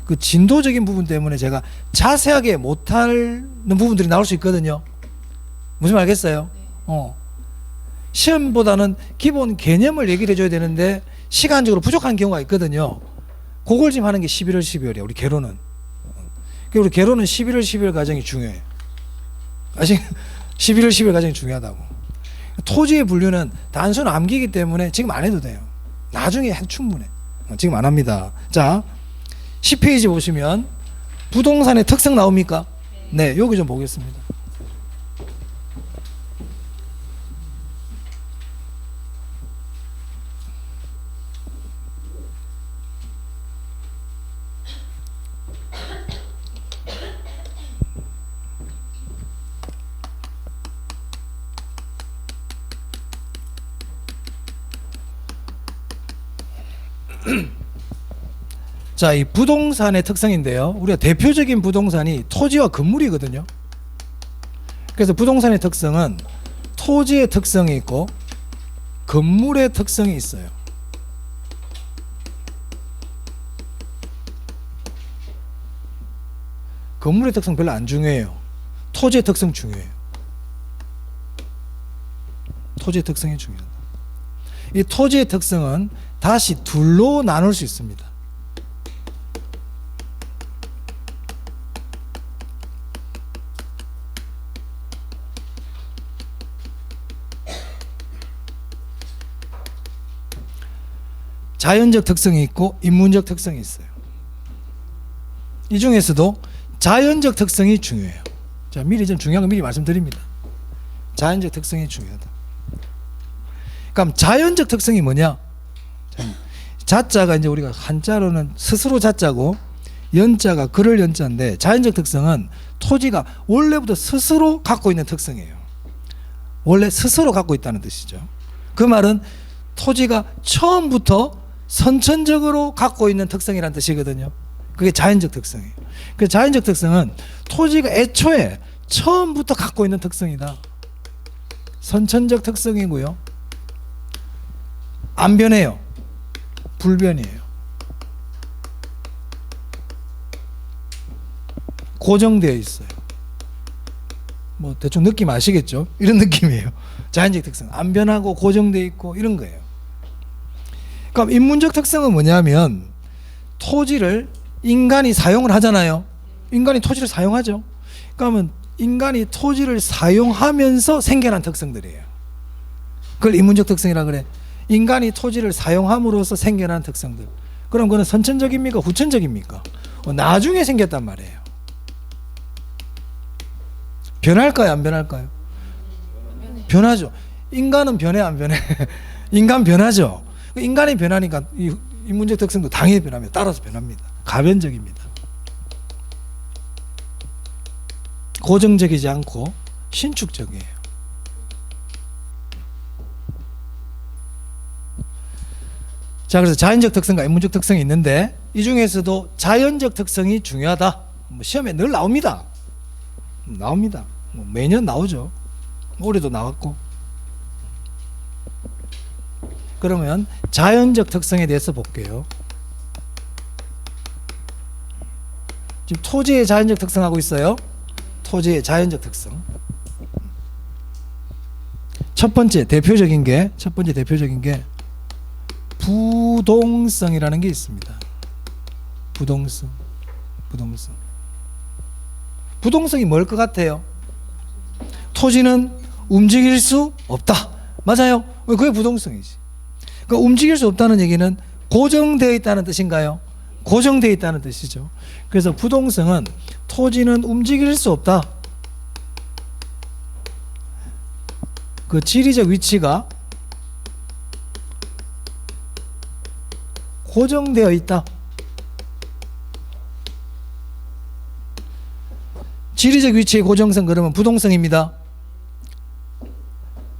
그 진도적인 부분 때문에 제가 자세하게 못하는 부분들이 나올 수 있거든요. 무슨 말 알겠어요? 시험보다는 기본 개념을 얘기를 해줘야 되는데 시간적으로 부족한 경우가 있거든요. 그걸 지금 하는 게 11월, 12월이에요. 우리 개론은. 우리 개론은 11월, 12월 과정이 중요해요. 아직 11월, 12월 과정이 중요하다고. 토지의 분류는 단순 암기이기 때문에 지금 안 해도 돼요. 나중에 해도 충분해. 지금 안 합니다. 자, 10페이지 보시면 부동산의 특성 나옵니까? 네, 여기 좀 보겠습니다. 자, 이 부동산의 특성인데요. 우리가 대표적인 부동산이 토지와 건물이거든요. 그래서 부동산의 특성은 토지의 특성이 있고 건물의 특성이 있어요. 건물의 특성 별로 안 중요해요. 토지의 특성 중요해요. 토지의 특성이 중요하다. 이 토지의 특성은 다시 둘로 나눌 수 있습니다. 자연적 특성이 있고 인문적 특성이 있어요. 이 중에서도 자연적 특성이 중요해요. 자, 미리 좀 중요한 거 미리 말씀드립니다. 자연적 특성이 중요하다. 그럼 자연적 특성이 뭐냐? 자자가 이제 우리가 한자로는 스스로 자자고 연자가 글을 연자인데 자연적 특성은 토지가 원래부터 스스로 갖고 있는 특성이에요. 원래 스스로 갖고 있다는 뜻이죠. 그 말은 토지가 처음부터 선천적으로 갖고 있는 특성이라는 뜻이거든요. 그게 자연적 특성이에요. 그 자연적 특성은 토지가 애초에 처음부터 갖고 있는 특성이다. 선천적 특성이고요. 안 변해요. 불변이에요. 고정되어 있어요. 뭐 대충 느낌 아시겠죠? 이런 느낌이에요. 자연적 특성. 안 변하고 고정되어 있고 이런 거예요. 그럼 인문적 특성은 뭐냐면 토지를 인간이 사용을 하잖아요. 인간이 토지를 사용하죠. 그러면 인간이 토지를 사용하면서 생겨난 특성들이에요. 그걸 인문적 특성이라 그래. 인간이 토지를 사용함으로써 생겨난 특성들. 그럼 그건 선천적입니까? 후천적입니까? 나중에 생겼단 말이에요. 변할까요? 안 변할까요? 변하죠. 인간은 변해 안 변해? 인간 변하죠. 인간이 변하니까 이 인문적 특성도 당연히 변합니다. 따라서 변합니다. 가변적입니다. 고정적이지 않고 신축적이에요. 자, 그래서 자연적 특성과 인문적 특성이 있는데 이 중에서도 자연적 특성이 중요하다. 뭐 시험에 늘 나옵니다. 나옵니다. 뭐 매년 나오죠. 올해도 나왔고. 그러면 자연적 특성에 대해서 볼게요. 지금 토지의 자연적 특성하고 있어요. 토지의 자연적 특성. 첫 번째 대표적인 게 부동성이라는 게 있습니다. 부동성. 부동성이 뭘 것 같아요? 토지는 움직일 수 없다. 맞아요. 그게 부동성이지. 그러니까 움직일 수 없다는 얘기는 고정되어 있다는 뜻인가요? 고정되어 있다는 뜻이죠. 그래서 부동성은 토지는 움직일 수 없다. 그 지리적 위치가 고정되어 있다. 지리적 위치의 고정성 그러면 부동성입니다.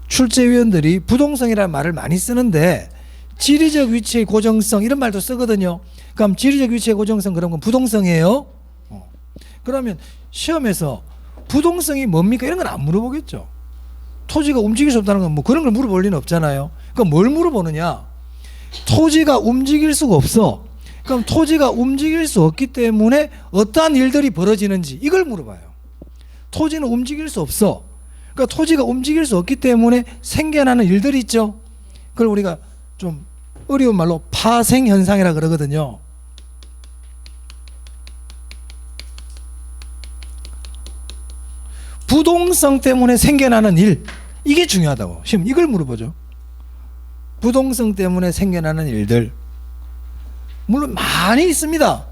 출제위원들이 부동성이라는 말을 많이 쓰는데 지리적 위치의 고정성 이런 말도 쓰거든요. 그럼 지리적 위치의 고정성 그런 건 부동성이에요. 그러면 시험에서 부동성이 뭡니까? 이런 건 안 물어보겠죠. 토지가 움직일 수 없다는 건 뭐 그런 걸 물어볼 리는 없잖아요. 그럼 뭘 물어보느냐? 토지가 움직일 수가 없어. 그럼 토지가 움직일 수 없기 때문에 어떠한 일들이 벌어지는지 이걸 물어봐요. 토지는 움직일 수 없어. 그러니까 토지가 움직일 수 없기 때문에 생겨나는 일들이 있죠. 그걸 우리가 좀 어려운 말로 파생현상이라 그러거든요. 부동성 때문에 생겨나는 일, 이게 중요하다고. 지금 이걸 물어보죠. 부동성 때문에 생겨나는 일들. 물론 많이 있습니다.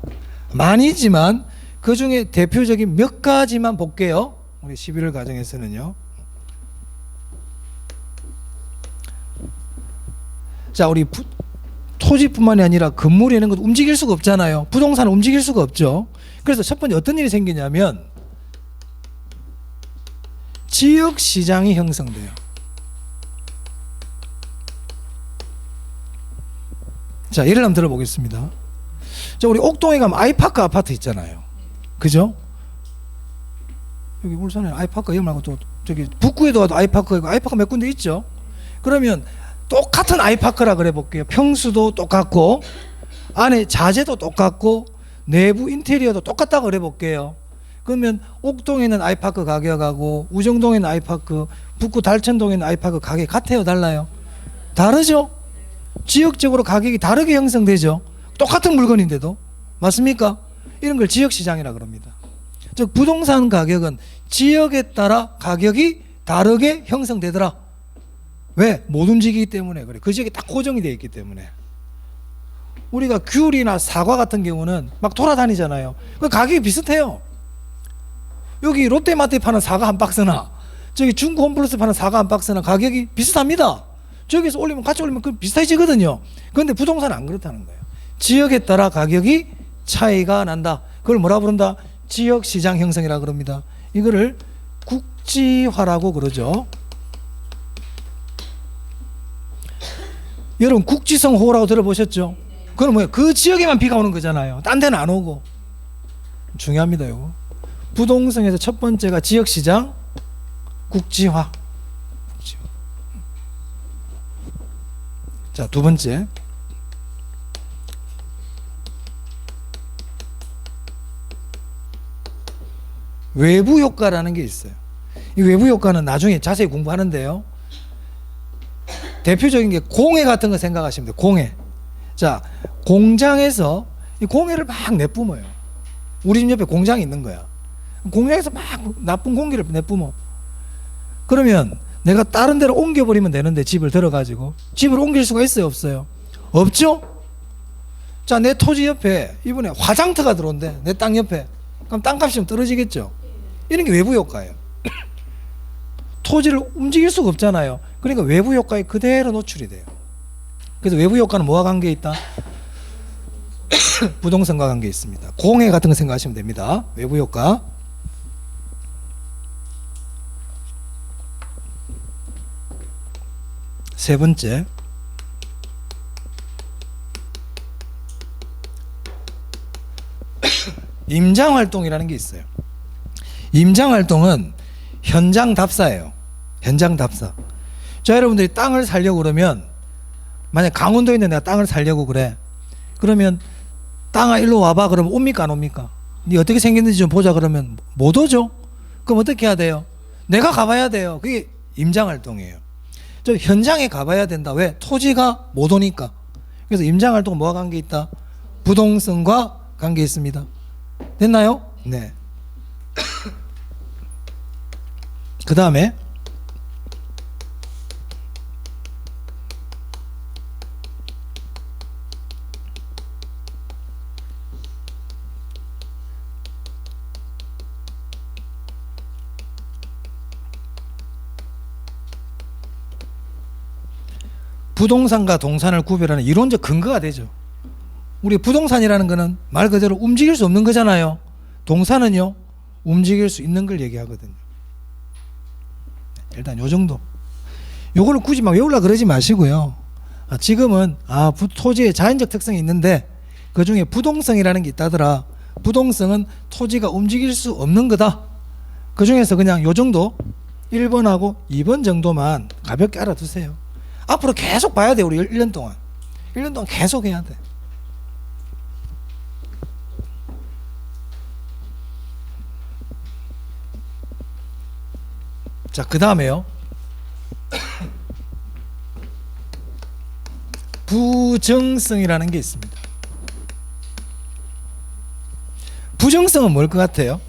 많이지만 그 중에 대표적인 몇 가지만 볼게요. 우리 11월 과정에서는요. 자, 우리 토지뿐만이 아니라 건물이 있는 것도 움직일 수가 없잖아요. 부동산은 움직일 수가 없죠. 그래서 첫 번째 어떤 일이 생기냐면 지역시장이 형성돼요. 자, 예를 한번 들어보겠습니다. 자, 우리 옥동에 가면 아이파크 아파트 있잖아요. 그죠? 여기 울산에 아이파크 여기 말고 또 저기 북구에도 와도 아이파크가 있고 아이파크 몇 군데 있죠. 그러면 똑같은 아이파크라 그래 볼게요. 평수도 똑같고 안에 자재도 똑같고 내부 인테리어도 똑같다고 그래 볼게요. 그러면 옥동에 있는 아이파크 가격하고 우정동에 있는 아이파크, 북구 달천동에 있는 아이파크 가격이 같아요? 달라요? 다르죠? 지역적으로 가격이 다르게 형성되죠. 똑같은 물건인데도. 맞습니까? 이런 걸 지역시장이라 그럽니다. 즉 부동산 가격은 지역에 따라 가격이 다르게 형성되더라. 왜? 못 움직이기 때문에 그래. 그 지역이 딱 고정이 되어 있기 때문에. 우리가 귤이나 사과 같은 경우는 막 돌아다니잖아요. 그 가격이 비슷해요. 여기 롯데마트에 파는 사과 한 박스나 저기 중고 홈플러스 파는 사과 한 박스나 가격이 비슷합니다. 저기서 올리면 같이 올리면 그 비슷해지거든요. 그런데 부동산은 안 그렇다는 거예요. 지역에 따라 가격이 차이가 난다. 그걸 뭐라 부른다? 지역시장 형성이라 그럽니다. 이거를 국지화라고 그러죠. 여러분 국지성호라고 들어보셨죠? 그건 뭐예요? 그 지역에만 비가 오는 거잖아요. 딴 데는 안 오고. 중요합니다. 이거 부동성에서 첫 번째가 지역시장 국지화. 자, 두 번째. 외부 효과라는 게 있어요. 이 외부 효과는 나중에 자세히 공부하는데요. 대표적인 게 공해 같은 거 생각하시면 돼요. 공해. 자, 공장에서 이 공해를 막 내뿜어요. 우리 집 옆에 공장이 있는 거야. 공장에서 막 나쁜 공기를 내뿜어. 그러면 내가 다른 데로 옮겨버리면 되는데, 집을 들어가지고 집을 옮길 수가 있어요, 없어요? 없죠? 자, 내 토지 옆에 이번에 화장터가 들어온대. 내 땅 옆에. 그럼 땅값이 좀 떨어지겠죠? 이런 게 외부 효과예요. 토지를 움직일 수가 없잖아요. 그러니까 외부 효과에 그대로 노출이 돼요. 그래서 외부 효과는 뭐와 관계 있다? 부동산과 관계 있습니다. 공해 같은 거 생각하시면 됩니다. 외부 효과. 세 번째, 임장활동이라는 게 있어요. 임장활동은 현장 답사예요. 현장 답사. 자, 여러분들이 땅을 살려고 그러면, 만약 강원도에 있는 내가 땅을 살려고 그래. 그러면 땅아 일로 와봐. 그러면 옵니까 안 옵니까? 네 어떻게 생겼는지 좀 보자. 그러면 못 오죠. 그럼 어떻게 해야 돼요? 내가 가봐야 돼요. 그게 임장활동이에요. 저 현장에 가봐야 된다. 왜? 토지가 못 오니까. 그래서 임장활동은 뭐와 관계 있다? 부동성과 관계 있습니다. 됐나요? 네. 그 다음에 부동산과 동산을 구별하는 이론적 근거가 되죠. 우리 부동산이라는 거는 말 그대로 움직일 수 없는 거잖아요. 동산은요, 움직일 수 있는 걸 얘기하거든요. 일단 요 정도. 요거를 굳이 막 외우려고 그러지 마시고요. 지금은 토지의 자연적 특성이 있는데 그 중에 부동성이라는 게 있다더라. 부동성은 토지가 움직일 수 없는 거다. 그 중에서 그냥 요 정도 1번하고 2번 정도만 가볍게 알아두세요. 앞으로 계속 봐야 돼. 우리 1년 동안 1년 동안 계속 해야 돼. 자, 그 다음에요, 부정성이라는 게 있습니다. 부정성은 뭘 것 같아요?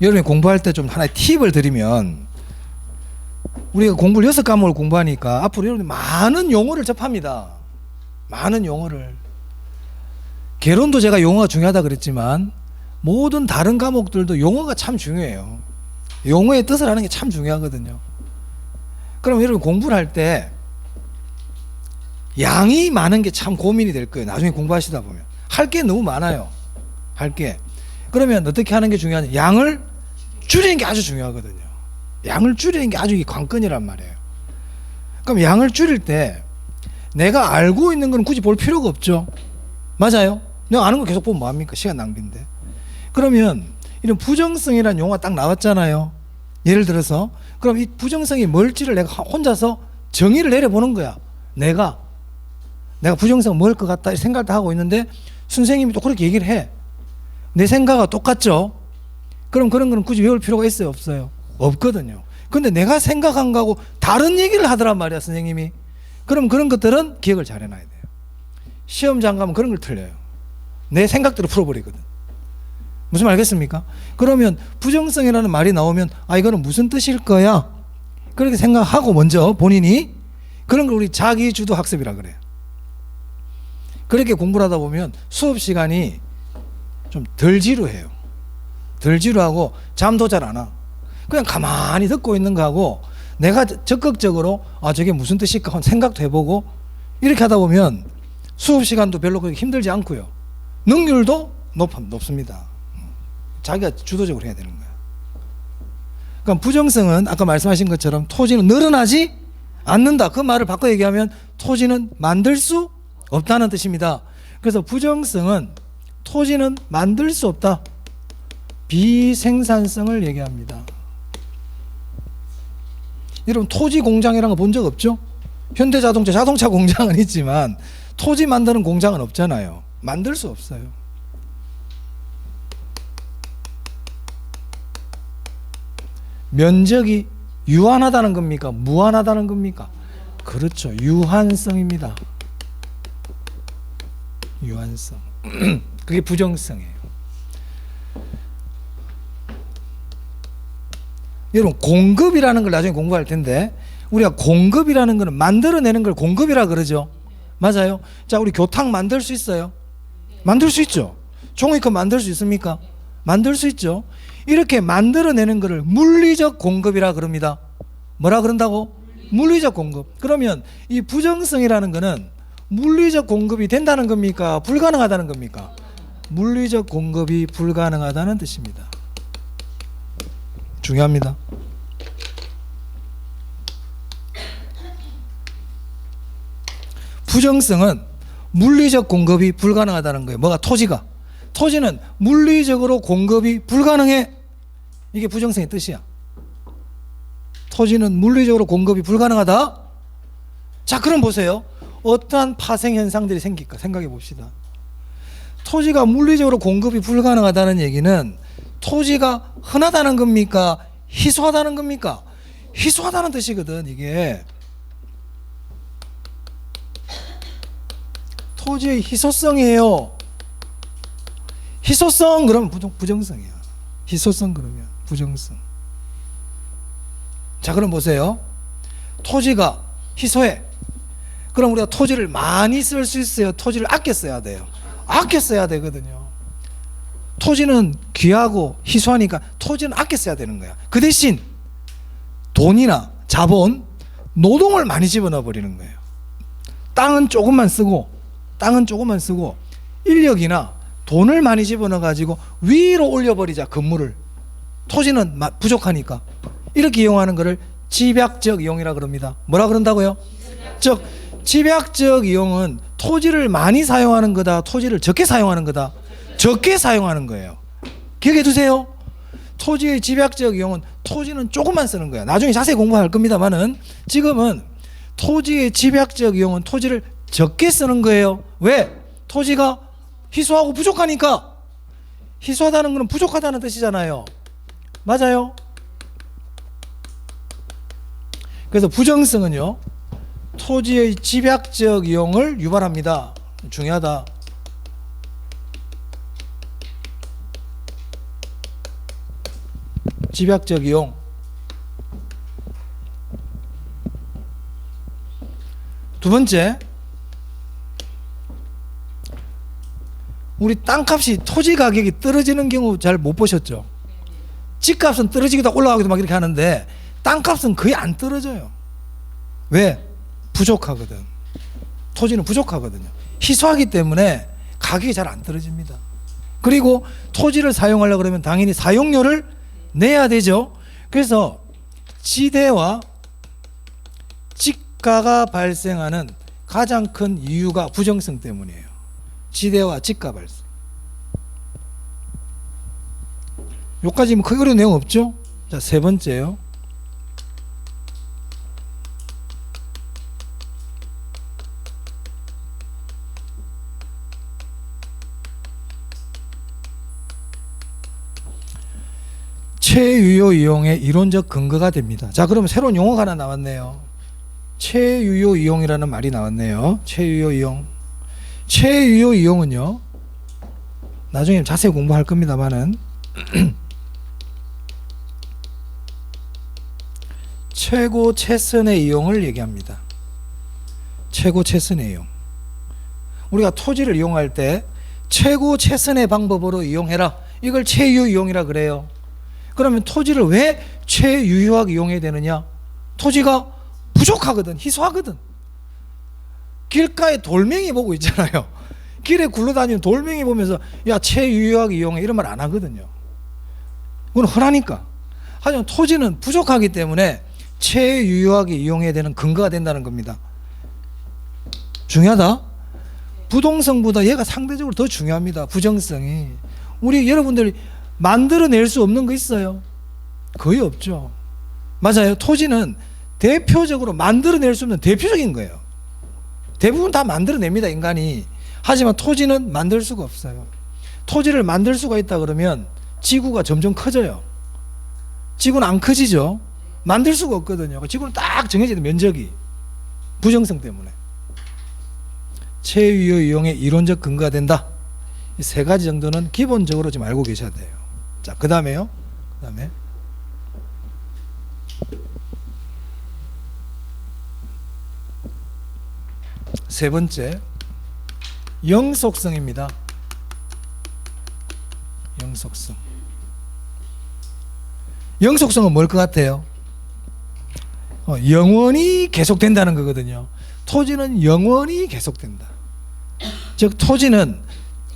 여러분이 공부할 때 좀 하나의 팁을 드리면, 우리가 공부를 6과목을 공부하니까 앞으로 여러분이 많은 용어를 접합니다. 많은 용어를. 개론도 제가 용어가 중요하다 그랬지만 모든 다른 과목들도 용어가 참 중요해요. 용어의 뜻을 아는 게 참 중요하거든요. 그럼 여러분 공부를 할 때 양이 많은 게 참 고민이 될 거예요. 나중에 공부하시다 보면 할 게 너무 많아요. 할 게. 그러면 어떻게 하는 게 중요하냐? 양을 줄이는 게 아주 중요하거든요. 양을 줄이는 게 아주 관건이란 말이에요. 그럼 양을 줄일 때 내가 알고 있는 건 굳이 볼 필요가 없죠. 맞아요? 내가 아는 거 계속 보면 뭐합니까? 시간 낭비인데. 그러면 이런 부정성이라는 용어가 딱 나왔잖아요. 예를 들어서 그럼 이 부정성이 뭘지를 내가 혼자서 정의를 내려보는 거야. 내가 부정성 뭘 것 같다 생각도 하고 있는데 선생님이 또 그렇게 얘기를 해. 내 생각과 똑같죠? 그럼 그런 거는 굳이 외울 필요가 있어요? 없어요? 없거든요. 근데 내가 생각한 거하고 다른 얘기를 하더란 말이야, 선생님이. 그럼 그런 것들은 기억을 잘 해놔야 돼요. 시험장 가면 그런 걸 틀려요. 내 생각대로 풀어버리거든. 무슨 말 알겠습니까? 그러면 부정성이라는 말이 나오면 이거는 무슨 뜻일 거야? 그렇게 생각하고 먼저 본인이, 그런 걸 우리 자기주도 학습이라 그래요. 그렇게 공부를 하다 보면 수업 시간이 좀 덜 지루해요. 덜 지루하고 잠도 잘 안 와. 그냥 가만히 듣고 있는 거하고 내가 적극적으로 저게 무슨 뜻일까 생각도 해보고 이렇게 하다 보면 수업 시간도 별로 그렇게 힘들지 않고요. 능률도 높습니다. 자기가 주도적으로 해야 되는 거야. 그러니까 부정성은 아까 말씀하신 것처럼 토지는 늘어나지 않는다. 그 말을 바꿔 얘기하면 토지는 만들 수 없다는 뜻입니다. 그래서 부정성은 토지는 만들 수 없다. 비생산성을 얘기합니다. 여러분 토지 공장이라는 거 본 적 없죠? 현대자동차 자동차 공장은 있지만 토지 만드는 공장은 없잖아요. 만들 수 없어요. 면적이 유한하다는 겁니까? 무한하다는 겁니까? 그렇죠. 유한성입니다. 유한성. 그게 부정성이에요. 여러분 공급이라는 걸 나중에 공부할 텐데 우리가 공급이라는 거는 만들어내는 걸 공급이라 그러죠. 맞아요. 자, 우리 교탁 만들 수 있어요? 만들 수 있죠. 종이컵 만들 수 있습니까? 만들 수 있죠. 이렇게 만들어내는 거를 물리적 공급이라 그럽니다. 뭐라 그런다고? 물리적 공급. 그러면 이 부정성이라는 거는 물리적 공급이 된다는 겁니까? 불가능하다는 겁니까? 물리적 공급이 불가능하다는 뜻입니다. 중요합니다. 부정성은 물리적 공급이 불가능하다는 거예요. 뭐가? 토지가. 토지는 물리적으로 공급이 불가능해. 이게 부정성의 뜻이야. 토지는 물리적으로 공급이 불가능하다. 자, 그럼 보세요. 어떠한 파생 현상들이 생길까 생각해 봅시다. 토지가 물리적으로 공급이 불가능하다는 얘기는 토지가 흔하다는 겁니까? 희소하다는 겁니까? 희소하다는 뜻이거든. 이게 토지의 희소성이에요. 희소성 그러면 부정성이야. 희소성 그러면 부정성. 자, 그럼 보세요. 토지가 희소해. 그럼 우리가 토지를 많이 쓸 수 있어요? 토지를 아껴 써야 돼요? 아껴 써야 되거든요. 토지는 귀하고 희소하니까 토지는 아껴 써야 되는 거야. 그 대신 돈이나 자본, 노동을 많이 집어넣어 버리는 거예요. 땅은 조금만 쓰고 인력이나 돈을 많이 집어넣어 가지고 위로 올려버리자. 건물을. 토지는 부족하니까. 이렇게 이용하는 것을 집약적 이용이라 그럽니다. 뭐라 그런다고요? 즉 집약적 이용은 토지를 많이 사용하는 거다, 토지를 적게 사용하는 거다? 적게 사용하는 거예요. 기억해 두세요. 토지의 집약적 이용은 토지는 조금만 쓰는 거야. 나중에 자세히 공부할 겁니다만은 지금은 토지의 집약적 이용은 토지를 적게 쓰는 거예요. 왜? 토지가 희소하고 부족하니까. 희소하다는 것은 부족하다는 뜻이잖아요. 맞아요? 그래서 부정성은요, 토지의 집약적 이용을 유발합니다. 중요하다. 집약적 이용. 두 번째, 우리 땅값이 토지 가격이 떨어지는 경우 잘 못 보셨죠? 집값은 떨어지기도 하고 올라가기도 막 이렇게 하는데 땅값은 거의 안 떨어져요. 왜? 부족하거든. 토지는 부족하거든요. 희소하기 때문에 가격이 잘 안 떨어집니다. 그리고 토지를 사용하려고 그러면 당연히 사용료를 내야 되죠. 그래서 지대와 집가가 발생하는 가장 큰 이유가 부정성 때문이에요. 지대와 집가 발생. 여기까지 뭐 크게 어려운 내용 없죠? 자, 세 번째요. 체유효 이용의 이론적 근거가 됩니다. 자, 그러면 새로운 용어가 하나 나왔네요. 체유효 이용이라는 말이 나왔네요. 체유효 이용. 체유효 이용은요, 나중에 자세히 공부할 겁니다만은 최고 최선의 이용을 얘기합니다. 최고 최선의 이용. 우리가 토지를 이용할 때 최고 최선의 방법으로 이용해라. 이걸 최유효 이용이라 그래요. 그러면 토지를 왜 최유효하게 이용해야 되느냐? 토지가 부족하거든, 희소하거든. 길가에 돌멩이 보고 있잖아요. 길에 굴러다니는 돌멩이 보면서 야, 최유효하게 이용해 이런 말 안 하거든요. 그건 흔하니까. 하지만 토지는 부족하기 때문에 최유효하게 이용해야 되는 근거가 된다는 겁니다. 중요하다. 부동성보다 얘가 상대적으로 더 중요합니다. 부정성이. 우리 여러분들이 만들어낼 수 없는 거 있어요? 거의 없죠. 맞아요. 토지는 대표적으로 만들어낼 수 없는 대표적인 거예요. 대부분 다 만들어냅니다, 인간이. 하지만 토지는 만들 수가 없어요. 토지를 만들 수가 있다 그러면 지구가 점점 커져요. 지구는 안 커지죠. 만들 수가 없거든요. 지구는 딱 정해지는 면적이. 부정성 때문에. 체유의 이용의 이론적 근거가 된다. 이 세 가지 정도는 기본적으로 좀 알고 계셔야 돼요. 자, 그 다음에요. 그 다음에 세 번째, 영속성입니다. 영속성. 영속성은 뭘 것 같아요? 영원히 계속된다는 거거든요. 토지는 영원히 계속된다. 즉 토지는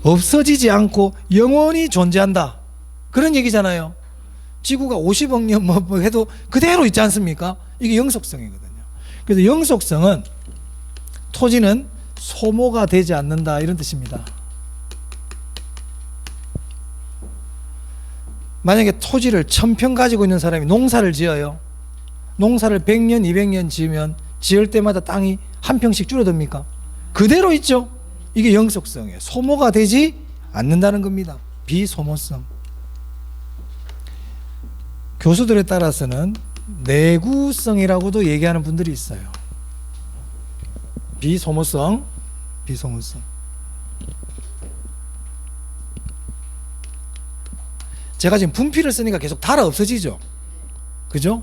없어지지 않고 영원히 존재한다. 그런 얘기잖아요. 지구가 50억 년 뭐 해도 그대로 있지 않습니까? 이게 영속성이거든요. 그래서 영속성은 토지는 소모가 되지 않는다, 이런 뜻입니다. 만약에 토지를 1000평 가지고 있는 사람이 농사를 지어요. 농사를 100년, 200년 지으면 지을 때마다 땅이 한 평씩 줄어듭니까? 그대로 있죠. 이게 영속성이에요. 소모가 되지 않는다는 겁니다. 비소모성. 교수들에 따라서는 내구성이라고도 얘기하는 분들이 있어요. 비소모성, 비소모성. 제가 지금 분필을 쓰니까 계속 닳아 없어지죠. 그죠?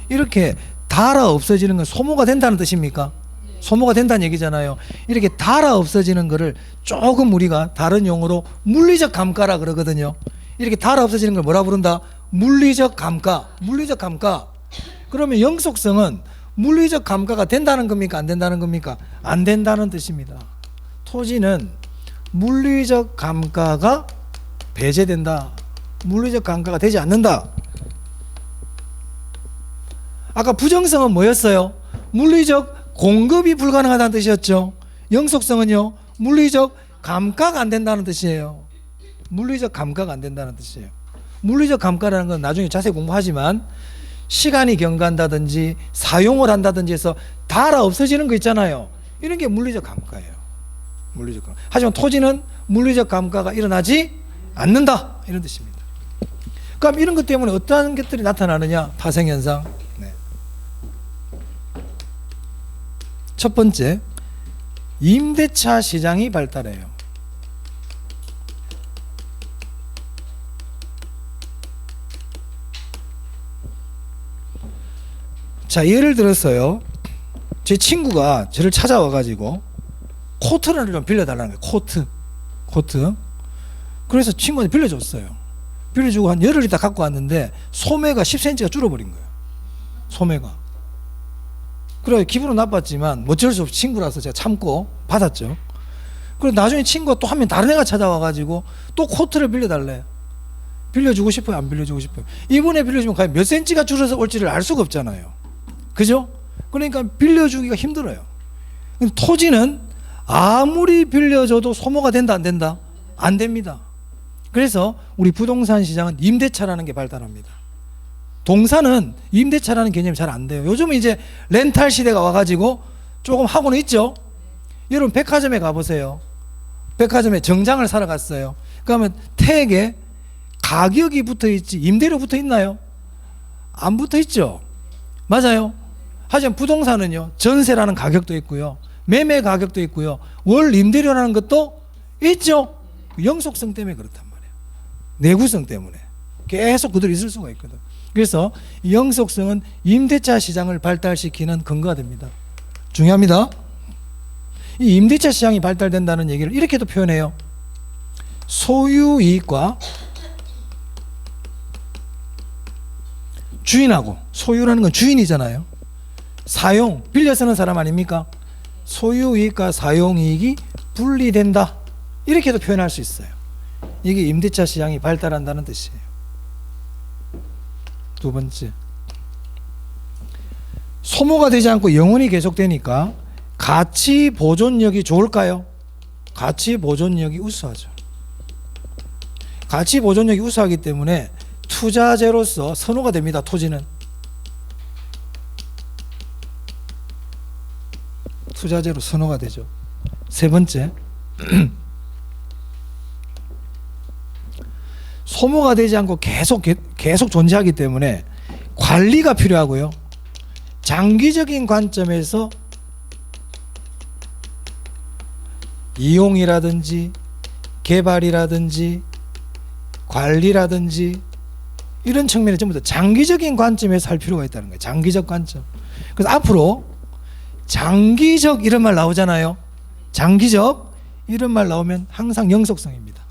이렇게 닳아 없어지는 건 소모가 된다는 뜻입니까? 소모가 된다는 얘기잖아요. 이렇게 닳아 없어지는 거를 조금 우리가 다른 용어로 물리적 감가라 그러거든요. 이렇게 닳아 없어지는 걸 뭐라 부른다? 물리적 감가. 물리적 감가. 그러면 영속성은 물리적 감가가 된다는 겁니까? 안 된다는 겁니까? 안 된다는 뜻입니다. 토지는 물리적 감가가 배제된다. 물리적 감가가 되지 않는다. 아까 부정성은 뭐였어요? 물리적 공급이 불가능하다는 뜻이었죠. 영속성은요, 물리적 감가가 안 된다는 뜻이에요. 물리적 감가가 안 된다는 뜻이에요. 물리적 감가라는 건 나중에 자세히 공부하지만 시간이 경과한다든지 사용을 한다든지 해서 닳아 없어지는 거 있잖아요. 이런 게 물리적 감가예요. 물리적 감가. 하지만 토지는 물리적 감가가 일어나지 않는다, 이런 뜻입니다. 그럼 이런 것 때문에 어떠한 것들이 나타나느냐? 파생현상. 네. 첫 번째, 임대차 시장이 발달해요. 자, 예를 들어서요, 제 친구가 저를 찾아와가지고 코트를 좀 빌려달라는 거예요. 코트. 그래서 친구한테 빌려줬어요. 빌려주고 한 열흘 있다 갖고 왔는데 소매가 10cm가 줄어버린 거예요. 소매가. 그래 기분은 나빴지만 어쩔 수 없이 친구라서 제가 참고 받았죠. 그리고 나중에 친구가 또 한 명 다른 애가 찾아와가지고 또 코트를 빌려달래. 빌려주고 싶어요? 안 빌려주고 싶어요? 이번에 빌려주면 과연 몇 cm가 줄어서 올지를 알 수가 없잖아요. 그죠? 그러니까 빌려주기가 힘들어요. 토지는 아무리 빌려줘도 소모가 된다, 안 된다? 안 됩니다. 그래서 우리 부동산 시장은 임대차라는 게 발달합니다. 동사는 임대차라는 개념이 잘 안 돼요. 요즘은 이제 렌탈 시대가 와가지고 조금 하고는 있죠. 여러분 백화점에 가보세요. 백화점에 정장을 사러 갔어요. 그러면 택에 가격이 붙어있지 임대료 붙어있나요? 안 붙어있죠. 맞아요. 하지만 부동산은요, 전세라는 가격도 있고요, 매매 가격도 있고요, 월 임대료라는 것도 있죠. 영속성 때문에 그렇단 말이에요. 내구성 때문에 계속 그대로 있을 수가 있거든. 그래서 영속성은 임대차 시장을 발달시키는 근거가 됩니다. 중요합니다. 이 임대차 시장이 발달된다는 얘기를 이렇게도 표현해요. 소유이익과 주인하고, 소유라는 건 주인이잖아요. 사용, 빌려 쓰는 사람 아닙니까? 소유이익과 사용이익이 분리된다, 이렇게도 표현할 수 있어요. 이게 임대차 시장이 발달한다는 뜻이에요. 두 번째, 소모가 되지 않고 영원히 계속되니까 가치 보존력이 좋을까요? 가치 보존력이 우수하죠. 가치 보존력이 우수하기 때문에 투자재로서 선호가 됩니다. 토지는 투자재로 선호가 되죠. 세 번째, 소모가 되지 않고 계속 존재하기 때문에 관리가 필요하고요. 장기적인 관점에서 이용이라든지 개발이라든지 관리라든지 이런 측면에 전부 다 장기적인 관점에서 할 필요가 있다는 거예요. 장기적 관점. 그래서 앞으로 장기적 이런 말 나오잖아요. 장기적 이런 말 나오면 항상 영속성입니다.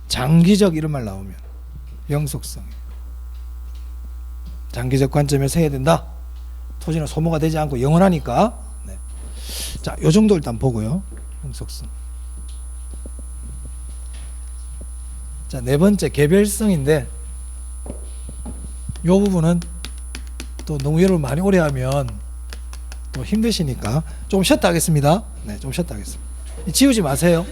장기적 이런 말 나오면 영속성이에요. 장기적 관점에서 해야 된다. 토지는 소모가 되지 않고 영원하니까. 네. 자, 요 정도 일단 보고요. 영속성. 자, 네 번째 개별성인데 요 부분은 또 너무 여러분 많이 오래 하면 또 힘드시니까 좀 쉬었다 하겠습니다. 네, 좀 쉬었다 하겠습니다. 지우지 마세요.